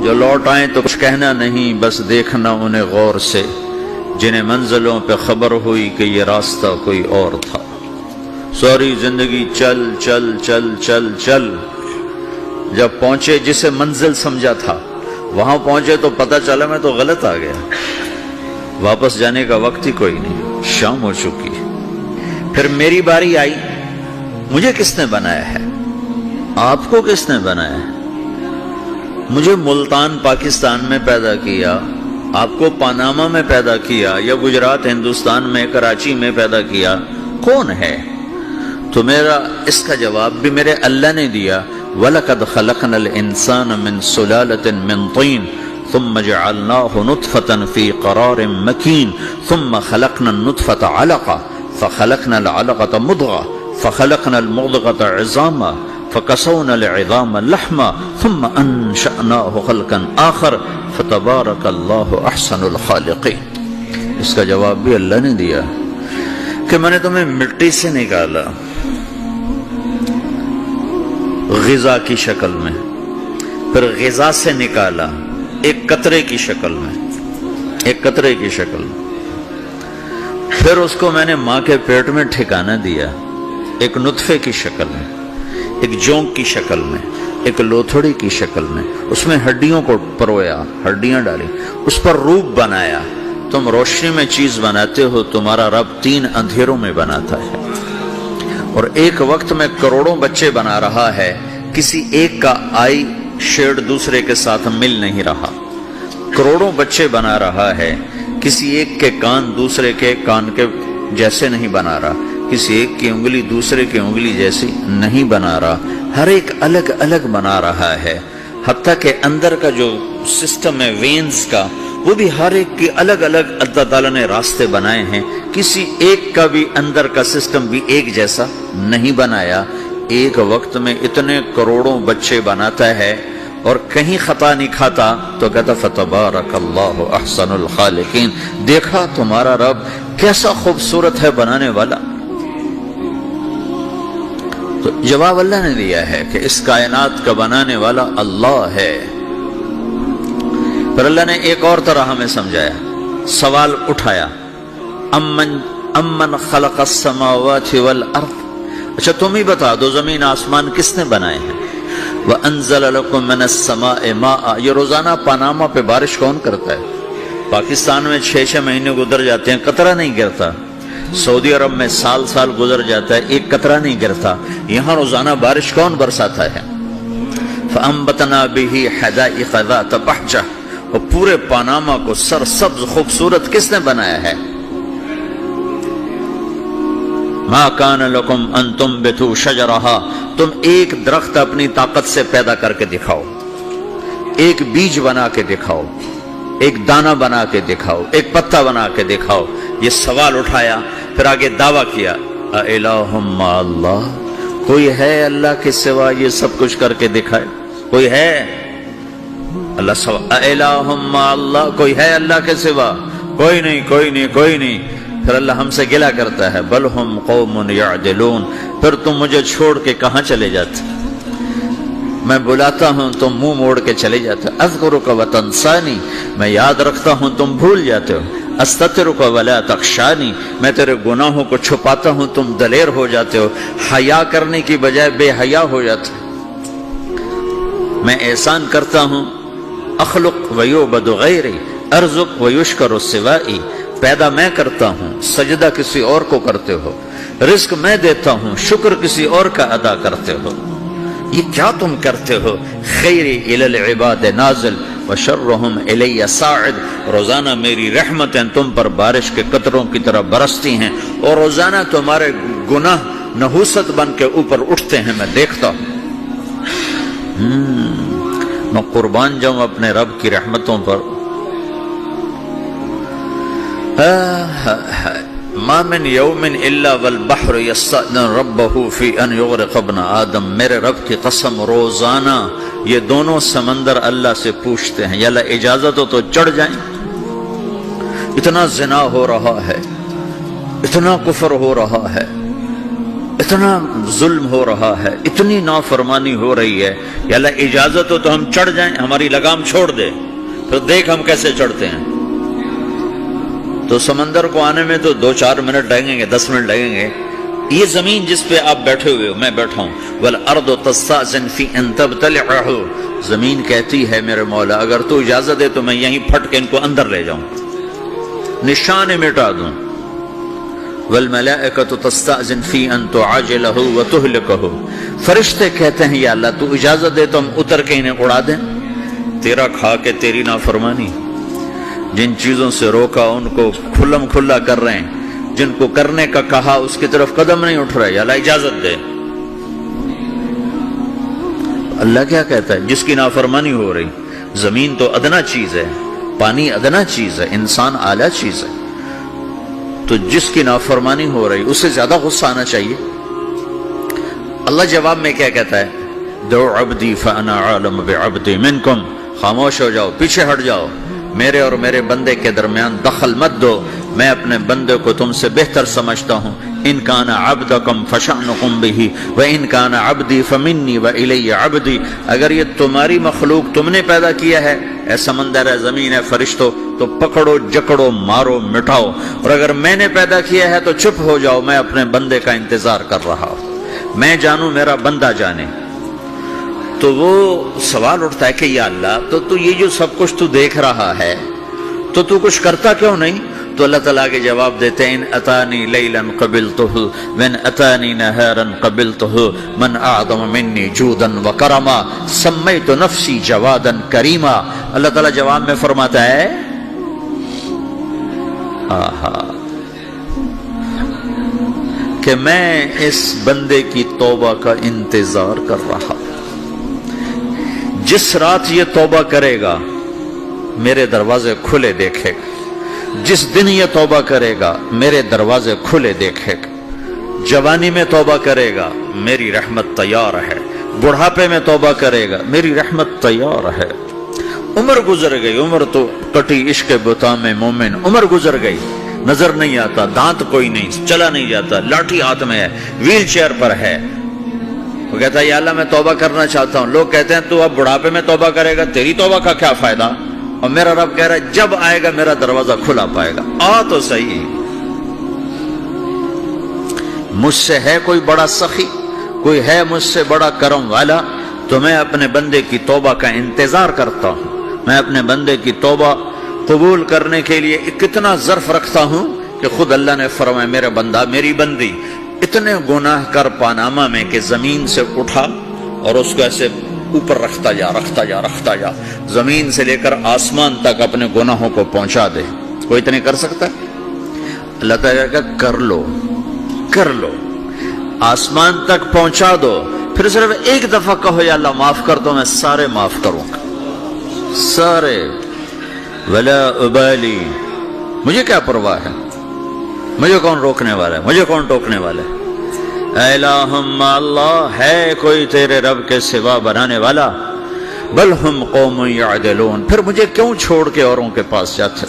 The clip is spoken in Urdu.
جو لوٹ آئیں تو کچھ کہنا نہیں، بس دیکھنا انہیں غور سے، جنہیں منزلوں پہ خبر ہوئی کہ یہ راستہ کوئی اور تھا۔ ساری زندگی چل چل چل چل چل، جب پہنچے جسے منزل سمجھا تھا وہاں پہنچے تو پتہ چلا میں تو غلط آ گیا، واپس جانے کا وقت ہی کوئی نہیں، شام ہو چکی۔ پھر میری باری آئی، مجھے کس نے بنایا ہے؟ آپ کو کس نے بنایا ہے؟ مجھے ملتان پاکستان میں پیدا کیا، آپ کو پاناما میں پیدا کیا، یا گجرات ہندوستان میں کراچی میں پیدا کیا، کون ہے؟ تو میرا اس کا جواب بھی میرے اللہ نے دیا، وَلَقَدْ خَلَقْنَا الْإِنسَانَ مِنْ سُلَالَةٍ مِنْ طِينٍ ثُمَّ جَعَلْنَاهُ نُطْفَةً فِي قَرَارٍ مَكِينٍ ثُمَّ خَلَقْنَا النُّطْفَةَ عَلَقَةً فَخَلَقْنَا الْعَلَقَةَ مُضْغَةً فَخَلَقْنَا الْمُضْغَةَ عِظَامًا فَكَسَوْنَا الْعِظَامَ لَحْمًا ثُمَّ أَنشَأْنَاهُ خَلْقًا آخَرَ فَتَبَارَكَ اللَّهُ أَحْسَنُ الْخَالِقِينَ۔ اس کا جواب بھی اللہ نے دیا کہ میں نے تمہیں مٹی سے نکالا غذا کی شکل میں، پھر غذا سے نکالا ایک قطرے کی شکل میں، ایک قطرے کی شکل میں، پھر اس کو میں نے ماں کے پیٹ میں ٹھکانہ دیا ایک نطفے کی شکل میں، ایک جونک کی شکل میں، ایک لوتھڑی کی شکل میں، اس میں ہڈیوں کو پرویا، ہڈیاں ڈالی، اس پر روپ بنایا۔ تم روشنی میں چیز بناتے ہو، تمہارا رب 3 اندھیروں میں بناتا ہے، اور ایک وقت میں کروڑوں بچے بنا رہا ہے، کسی ایک کا آئی شیڈ دوسرے کے ساتھ مل نہیں رہا، کروڑوں بچے بنا رہا ہے، کسی ایک کے کان دوسرے کے کان کے جیسے نہیں بنا رہا، کسی ایک کی انگلی دوسرے کی انگلی جیسی نہیں بنا رہا، ہر ایک الگ الگ بنا رہا ہے، حتیٰ کہ اندر کا جو سسٹم ہے وینز کا، وہ بھی ہر ایک کی الگ الگ اللہ تعالیٰ نے راستے بنائے ہیں، کسی ایک کا بھی اندر کا سسٹم بھی ایک جیسا نہیں بنایا۔ ایک وقت میں اتنے کروڑوں بچے بناتا ہے اور کہیں خطا نہیں کھاتا، تو کہتا فتبارک اللہ احسن الخالقین، دیکھا تمہارا رب کیسا خوبصورت ہے بنانے والا۔ تو جواب اللہ نے دیا ہے کہ اس کائنات کا بنانے والا اللہ ہے۔ پھر اللہ نے ایک اور طرح ہمیں سمجھایا، سوال اٹھایا، امن خلق السماوات والارض، اچھا تم ہی بتا دو زمین آسمان کس نے بنائے ہیں؟ وَأَنزَلَ لَكُم مِّنَ السَّمَاءِ مَاءً، یہ روزانہ پاناما پہ بارش کون کرتا ہے؟ پاکستان میں 6 مہینے گزر جاتے ہیں، قطرہ نہیں گرتا، سعودی عرب میں سال گزر جاتا ہے، ایک قطرہ نہیں گرتا، یہاں روزانہ بارش کون برساتا ہے؟ فَأَنبَتْنَا بِهِ حَدَائِقَ ذَاتَ بَهْجَةٍ، اور پورے پاناما کو سرسبز خوبصورت کس نے بنایا ہے؟ مَا كَانَ لَكُمْ أَن تُنبِتُوا شَجَرَهَا، تم ایک درخت اپنی طاقت سے پیدا کر کے دکھاؤ، ایک بیج بنا کے دکھاؤ، ایک دانہ بنا کے دکھاؤ، ایک پتا بنا کے دکھاؤ۔ یہ سوال اٹھایا، پھر آگے دعویٰ کیا، اَإِلَٰهٌ مَّعَ اللَّهِ، کوئی ہے اللہ کے سوا یہ سب کچھ کر کے دکھائے؟ کوئی ہے؟ اللہ سوال، اَإِلَٰهٌ مَّعَ اللَّهِ، کوئی ہے اللہ کے سوا؟ کوئی نہیں، کوئی نہیں، کوئی نہیں۔ پھر اللہ ہم سے گلہ کرتا ہے، بل ہم قوم یعدلون، پھر تم مجھے چھوڑ کے کہاں چلے جاتے؟ میں بلاتا ہوں تم منہ موڑ کے چلے جاتے ہو، اذکرک وتنسانی، میں یاد رکھتا ہوں تم بھول جاتے ہو، استترک ولا تخشانی، میں تیرے گناہوں کو چھپاتا ہوں تم دلیر ہو جاتے ہو، حیا کرنے کی بجائے بے حیا ہو جاتے ہو، میں احسان کرتا ہوں، اخلق ویعبد غیری ارزق ویشکر سوائی، پیدا میں کرتا ہوں، سجدہ کسی اور کو کرتے ہو، رزق میں دیتا ہوں، شکر کسی اور کا ادا کرتے ہو، یہ کیا تم کرتے ہو؟ خیری الی العباد نازل وشرہم الی صاعد، روزانہ میری رحمتیں تم پر بارش کے قطروں کی طرح برستی ہیں، اور روزانہ تمہارے گناہ نحوست بن کے اوپر اٹھتے ہیں، میں دیکھتا ہوں۔ میں قربان جاؤں اپنے رب کی رحمتوں پر۔ ما من یوم الا والبحر یستأذن ربہ فی ان یغرق ابن آدم، میرے رب کی قسم روزانہ یہ دونوں سمندر اللہ سے پوچھتے ہیں، یا اللہ اجازت ہو تو چڑھ جائیں، اتنا زنا ہو رہا ہے، اتنا کفر ہو رہا ہے، اتنا ظلم ہو رہا ہے، اتنی نافرمانی ہو رہی ہے، یا اللہ اجازت ہو تو ہم چڑھ جائیں، ہماری لگام چھوڑ دے، پھر دیکھ ہم کیسے چڑھتے ہیں۔ تو سمندر کو آنے میں تو 2-4 منٹ لگیں گے، 10 منٹ لگیں گے۔ یہ زمین جس پہ آپ بیٹھے ہوئے ہو، میں بیٹھا ہوں، وَالْأَرْضُ تَسْتَأْذِنُ فِي أَن تَبْتَلِعَهُ، زمین کہتی ہے میرے مولا اگر تو اجازت دے تو میں یہیں پھٹ کے ان کو اندر لے جاؤں، نشان مٹا دوں۔ وَالْمَلَائِكَةُ تَسْتَأْذِنُ فِي أَن تُعَاجِلَهُ وَتُهْلِكَهُ، فرشتے کہتے ہیں یا اللہ تو اجازت دے تو ہم اتر کے انہیں اڑا دیں۔ تیرا کھا کے تیری نافرمانی، جن چیزوں سے روکا ان کو کھلم کھلا کر رہے ہیں، جن کو کرنے کا کہا اس کی طرف قدم نہیں اٹھ رہا، یا اللہ اجازت دے۔ اللہ کیا کہتا ہے؟ جس کی نافرمانی ہو رہی، زمین تو ادنا چیز ہے، پانی ادنا چیز ہے، انسان اعلیٰ چیز ہے، تو جس کی نافرمانی ہو رہی اسے زیادہ غصہ آنا چاہیے۔ اللہ جواب میں کیا کہتا ہے؟ دو عبدی فانا عالم بعبدی منکم، خاموش ہو جاؤ، پیچھے ہٹ جاؤ، میرے اور میرے بندے کے درمیان دخل مت دو، میں اپنے بندے کو تم سے بہتر سمجھتا ہوں۔ ان کان عبدکم فشأنکم بہ وان کان عبدی فمنی والی عبدی، اگر یہ تمہاری مخلوق تم نے پیدا کیا ہے، اے سمندر ہے، زمین ہے، فرشتوں، تو پکڑو جکڑو مارو مٹاؤ، اور اگر میں نے پیدا کیا ہے تو چپ ہو جاؤ، میں اپنے بندے کا انتظار کر رہا ہوں، میں جانوں میرا بندہ جانے۔ تو وہ سوال اٹھتا ہے کہ یا اللہ تو یہ جو سب کچھ تو دیکھ رہا ہے تو کچھ کرتا کیوں نہیں؟ تو اللہ تعالیٰ کے جواب دیتے ہیں ان اتانی لیلا قبلتہ وان اتانی نہارا قبلتہ من اعظم منی جودا وکرما سمیت نفسی جوادا کریما۔ اللہ تعالیٰ جواب میں فرماتا ہے کہ میں اس بندے کی توبہ کا انتظار کر رہا ہوں، جس رات یہ توبہ کرے گا میرے دروازے کھلے دیکھے گا، جس دن یہ توبہ کرے گا میرے دروازے کھلے دیکھے گا، جوانی میں توبہ کرے گا میری رحمت تیار ہے، بڑھاپے میں توبہ کرے گا میری رحمت تیار ہے۔ عمر گزر گئی، عمر تو کٹی عشق بتا میں مومن، عمر گزر گئی، نظر نہیں آتا، دانت کوئی نہیں، چلا نہیں جاتا، لاٹھی ہاتھ میں ہے، ویل چیئر پر ہے، وہ کہتا ہے یا اللہ میں توبہ کرنا چاہتا ہوں۔ لوگ کہتے ہیں تو اب بڑھاپے میں توبہ کرے گا، تیری توبہ کا کیا فائدہ؟ اور میرا رب کہہ رہا ہے جب آئے گا میرا دروازہ کھلا پائے گا، آ تو صحیح۔ مجھ سے ہے کوئی بڑا سخی، کوئی ہے مجھ سے بڑا کرم والا، تو میں اپنے بندے کی توبہ کا انتظار کرتا ہوں، میں اپنے بندے کی توبہ قبول کرنے کے لیے کتنا ظرف رکھتا ہوں کہ خود اللہ نے فرمایا میرا بندہ میری بندی اتنے گناہ کر پاناما میں کہ زمین سے اٹھا اور اس کو ایسے اوپر رکھتا جا، زمین سے لے کر آسمان تک اپنے گناہوں کو پہنچا دے۔ کوئی اتنے کر سکتا ہے؟ اللہ تعالیٰ کا کر لو، آسمان تک پہنچا دو، پھر صرف ایک دفعہ کہو یا اللہ معاف کر دو، میں سارے معاف کروں گا، سارے، ولا ابالی، مجھے کیا پرواہ ہے، مجھے کون روکنے والا ہے، مجھے کون ٹوکنے والا ہے۔ اے الہم اللہ، ہے کوئی تیرے رب کے سوا بنانے والا؟ بل ہم قوم یعدلون، پھر مجھے کیوں چھوڑ کے اوروں کے پاس جاتے؟